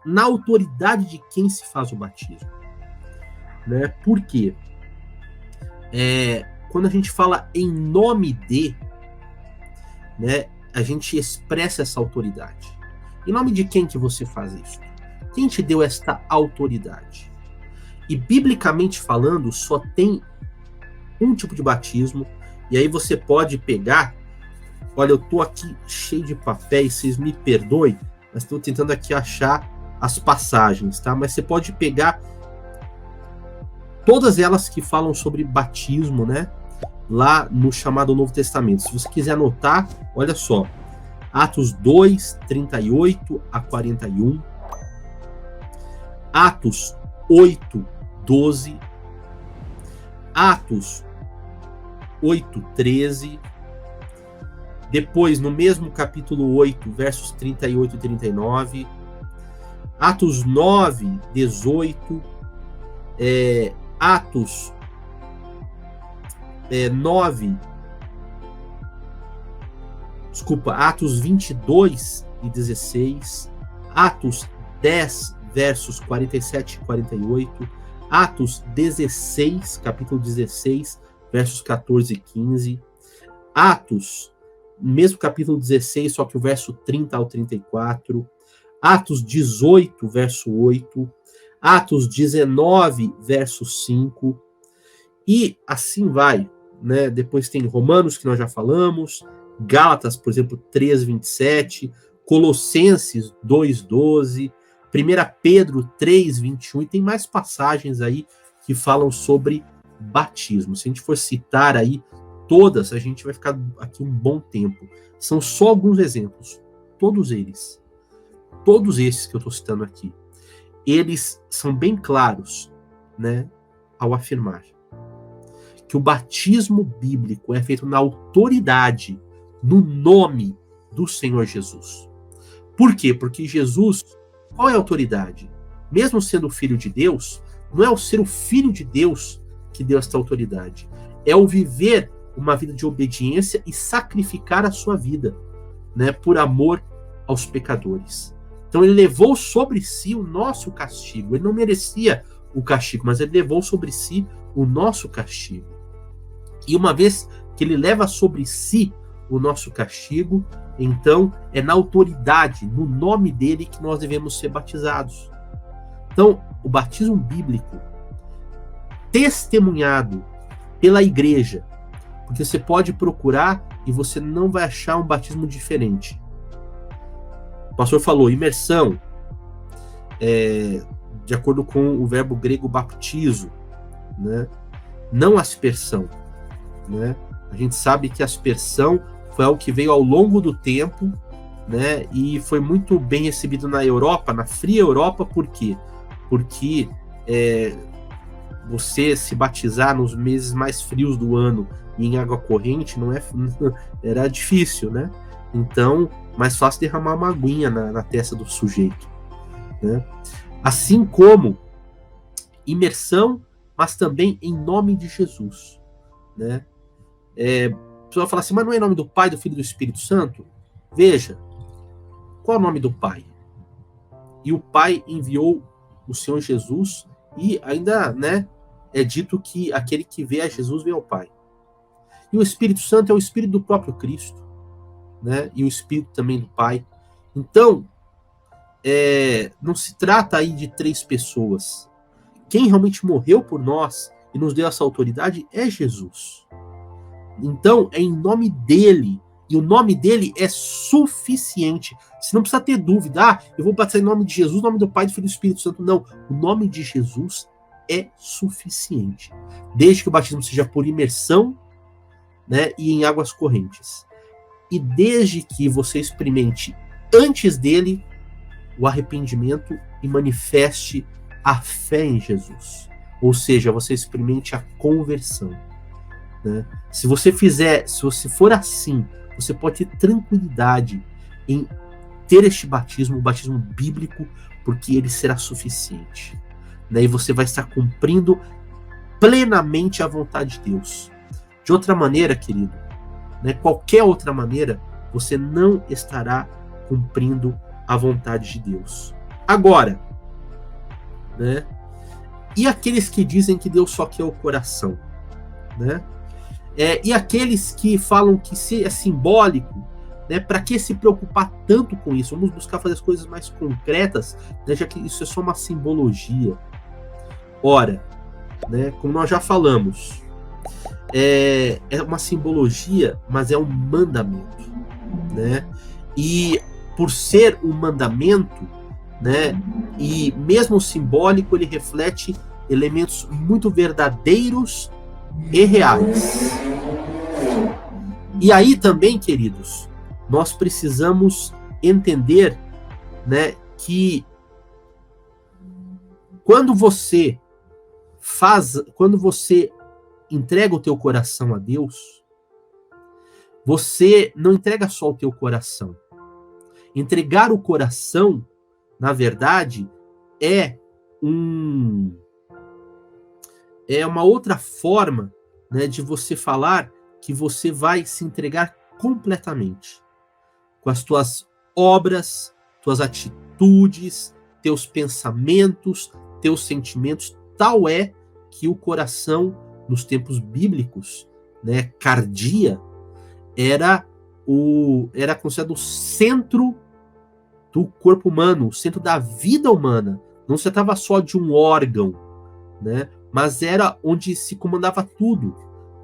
na autoridade de quem se faz o batismo. Né? Por quê? Quando a gente fala em nome de, né, a gente expressa essa autoridade. Em nome de quem que você faz isso? Quem te deu esta autoridade? E biblicamente falando, só tem um tipo de batismo, e aí você pode pegar, olha, eu tô aqui cheio de papéis, vocês me perdoem, mas estou tentando aqui achar as passagens, tá? Mas você pode pegar todas elas que falam sobre batismo, né? Lá no chamado Novo Testamento. Se você quiser anotar, olha só. Atos 2, 38 a 41. Atos 8, 12. Atos 8, 13. Depois, no mesmo capítulo 8, versos 38 e 39. Atos 9, 18. Atos 22 e 16, Atos 10, versos 47 e 48, Atos 16, capítulo 16, versos 14 e 15, Atos, mesmo capítulo 16, só que o verso 30 ao 34, Atos 18, verso 8, Atos 19, verso 5, e assim vai, né? Depois tem Romanos, que nós já falamos, Gálatas, por exemplo, 3, 27, Colossenses 2, 12, 1 Pedro 3, 21, e tem mais passagens aí que falam sobre batismo. Se a gente for citar aí todas, a gente vai ficar aqui um bom tempo. São só alguns exemplos, todos esses que eu estou citando aqui, eles são bem claros, né, ao afirmar que o batismo bíblico é feito na autoridade, no nome do Senhor Jesus. Por quê? Porque Jesus, qual é a autoridade? Mesmo sendo filho de Deus, não é o ser o filho de Deus que deu esta autoridade. É o viver uma vida de obediência e sacrificar a sua vida, né, por amor aos pecadores. Então ele levou sobre si o nosso castigo. Ele não merecia o castigo, mas ele levou sobre si o nosso castigo. E uma vez que ele leva sobre si o nosso castigo, então é na autoridade, no nome dele, que nós devemos ser batizados. Então, o batismo bíblico, testemunhado pela igreja, porque você pode procurar e você não vai achar um batismo diferente. O pastor falou, imersão, de acordo com o verbo grego baptizo, né? Não aspersão. Né? A gente sabe que a aspersão foi algo que veio ao longo do tempo, né? E foi muito bem recebido na Europa, na fria Europa. Por quê? Porque você se batizar nos meses mais frios do ano e em água corrente era difícil, né? Então, mais fácil derramar uma aguinha na testa do sujeito, né? Assim como imersão, mas também em nome de Jesus, né? A pessoa fala assim, mas não é em nome do Pai, do Filho e do Espírito Santo? Veja, qual é o nome do Pai? E o Pai enviou o Senhor Jesus, e ainda, né, é dito que aquele que vê a Jesus vê ao Pai. E o Espírito Santo é o Espírito do próprio Cristo, né, e o Espírito também do Pai. Então, não se trata aí de 3 pessoas. Quem realmente morreu por nós e nos deu essa autoridade é Jesus. Então, é em nome dele, e o nome dele é suficiente. Você não precisa ter dúvida, eu vou batizar em nome de Jesus, em nome do Pai, do Filho e do Espírito Santo. Não, o nome de Jesus é suficiente, desde que o batismo seja por imersão, né, e em águas correntes. E desde que você experimente, antes dele, o arrependimento e manifeste a fé em Jesus. Ou seja, você experimente a conversão. Né? Se você for assim, você pode ter tranquilidade em ter este batismo, o batismo bíblico, porque ele será suficiente. Né? E você vai estar cumprindo plenamente a vontade de Deus. De outra maneira, querido, né, qualquer outra maneira, você não estará cumprindo a vontade de Deus. Agora, né? E aqueles que dizem que Deus só quer o coração, né? E aqueles que falam que é simbólico, né? Para que se preocupar tanto com isso? Vamos buscar fazer as coisas mais concretas, né? Já que isso é só uma simbologia. Ora, né? Como nós já falamos, é uma simbologia, mas é um mandamento, né? E por ser um mandamento, né? E mesmo simbólico, ele reflete elementos muito verdadeiros e reais. E aí também, queridos, nós precisamos entender, né, que quando você entrega o teu coração a Deus, você não entrega só o teu coração. Entregar o coração, na verdade, é uma outra forma, né, de você falar que você vai se entregar completamente com as tuas obras, tuas atitudes, teus pensamentos, teus sentimentos. Tal é que o coração, nos tempos bíblicos, né, cardia, era considerado o centro do corpo humano, o centro da vida humana. Não se tratava só de um órgão, né, mas era onde se comandava tudo,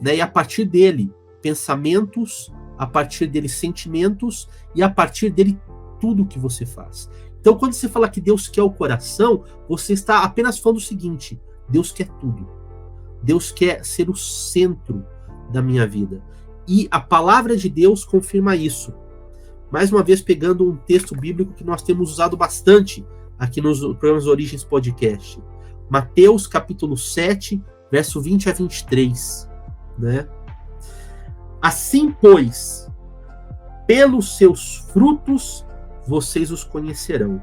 né, e a partir dele, pensamentos, a partir dele, sentimentos, e a partir dele, tudo que você faz. Então, quando você fala que Deus quer o coração, você está apenas falando o seguinte: Deus quer tudo. Deus quer ser o centro da minha vida. E a palavra de Deus confirma isso. Mais uma vez, pegando um texto bíblico que nós temos usado bastante aqui nos programas Origens Podcast. Mateus, capítulo 7, verso 20 a 23. Né? Assim, pois, pelos seus frutos vocês os conhecerão.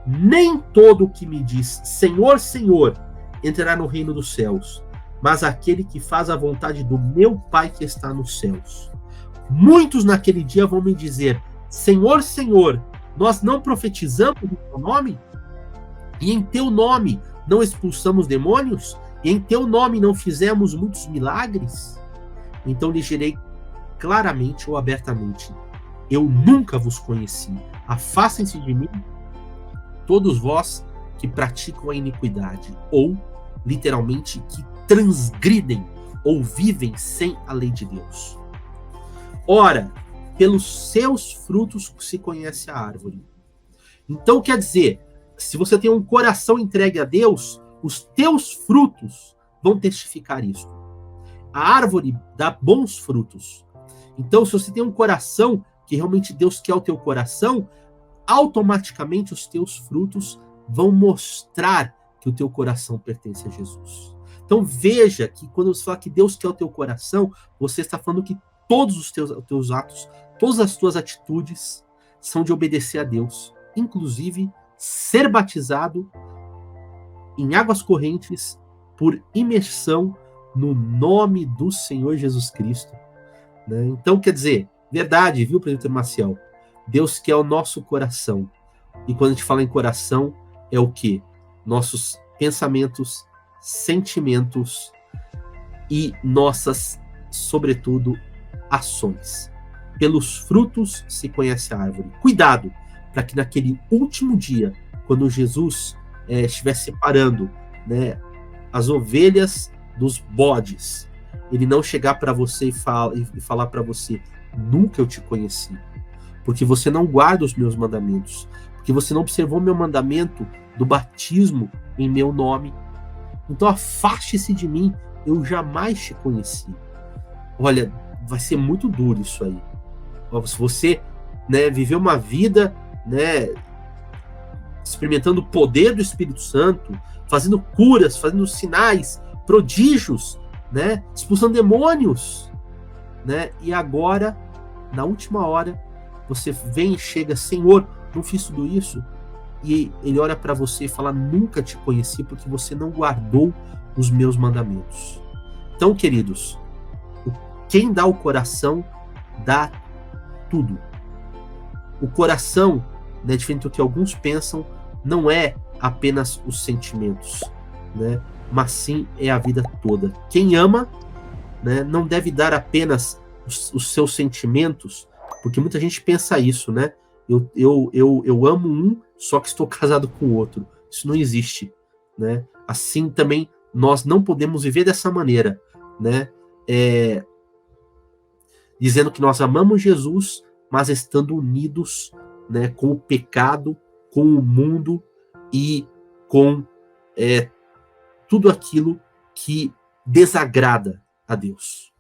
Nem todo o que me diz Senhor, Senhor, entrará no reino dos céus, mas aquele que faz a vontade do meu Pai que está nos céus. Muitos naquele dia vão me dizer: Senhor, Senhor, nós não profetizamos em teu nome? E em teu nome não expulsamos demônios? E em teu nome não fizemos muitos milagres? Então lhes direi claramente ou abertamente: eu nunca vos conheci. Afastem-se de mim, todos vós que praticam a iniquidade, ou, literalmente, que transgridem ou vivem sem a lei de Deus. Ora, pelos seus frutos se conhece a árvore. Então, quer dizer, se você tem um coração entregue a Deus, os teus frutos vão testificar isso. A árvore dá bons frutos. Então, se você tem um coração que realmente Deus quer o teu coração, automaticamente os teus frutos vão mostrar que o teu coração pertence a Jesus. Então veja que quando você fala que Deus quer o teu coração, você está falando que todos os teus atos, todas as tuas atitudes são de obedecer a Deus. Inclusive, ser batizado em águas correntes por imersão no nome do Senhor Jesus Cristo. Né? Então, quer dizer, verdade, viu, presbítero Maciel? Deus quer o nosso coração. E quando a gente fala em coração, é o quê? Nossos pensamentos, sentimentos e nossas, sobretudo, ações. Pelos frutos se conhece a árvore. Cuidado, para que naquele último dia, quando Jesus estiver separando, né, as ovelhas dos bodes, ele não chegar para você e falar para você: nunca eu te conheci, porque você não guarda os meus mandamentos, porque você não observou meu mandamento do batismo em meu nome. Então afaste-se de mim, eu jamais te conheci. Olha, vai ser muito duro isso aí. Se você, né, viver uma vida, né, experimentando o poder do Espírito Santo, fazendo curas, fazendo sinais, prodígios, né, expulsando demônios, né, e agora, na última hora, você vem e chega: Senhor, não fiz tudo isso? E ele olha para você e fala: nunca te conheci, porque você não guardou os meus mandamentos. Então, queridos, quem dá o coração, dá tudo. O coração, né, diferente do que alguns pensam, não é apenas os sentimentos, né? Mas sim é a vida toda. Quem ama, né, não deve dar apenas os seus sentimentos, porque muita gente pensa isso, né? Eu amo um, só que estou casado com o outro. Isso não existe, né? Assim também nós não podemos viver dessa maneira, né? Dizendo que nós amamos Jesus, mas estando unidos, né, com o pecado, com o mundo e com tudo aquilo que desagrada a Deus.